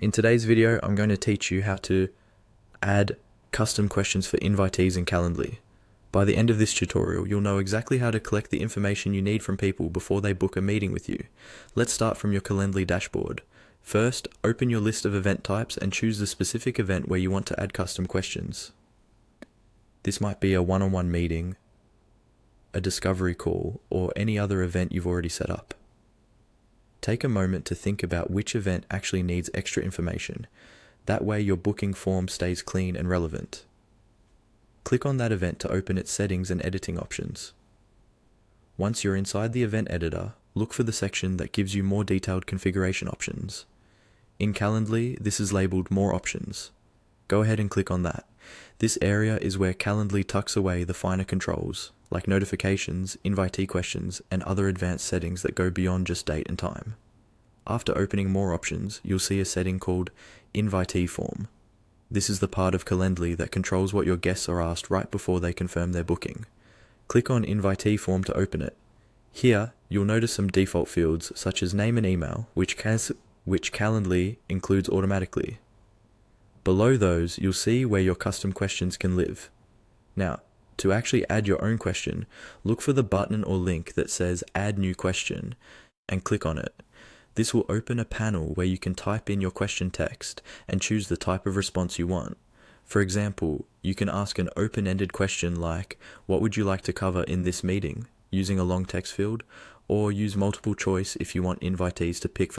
In today's video, I'm going to teach you how to add custom questions for invitees in Calendly. By the end of this tutorial, you'll know exactly how to collect the information you need from people before they book a meeting with you. Let's start from your Calendly dashboard. First, open your list of event types and choose the specific event where you want to add custom questions. This might be a one-on-one meeting, a discovery call, or any other event you've already set up. Take a moment to think about which event actually needs extra information. That way your booking form stays clean and relevant. Click on that event to open its settings and editing options. Once you're inside the event editor, look for the section that gives you more detailed configuration options. In Calendly, this is labeled More Options. Go ahead and click on that. This area is where Calendly tucks away the finer controls, like notifications, invitee questions, and other advanced settings that go beyond just date and time. After opening More Options, you'll see a setting called Invitee Form. This is the part of Calendly that controls what your guests are asked right before they confirm their booking. Click on Invitee Form to open it. Here, you'll notice some default fields such as name and email, which Calendly includes automatically. Below those, you'll see where your custom questions can live. Now, to actually add your own question, look for the button or link that says Add New Question and click on it. This will open a panel where you can type in your question text and choose the type of response you want. For example, you can ask an open-ended question like, "What would you like to cover in this meeting?" using a long text field, or use multiple choice if you want invitees to pick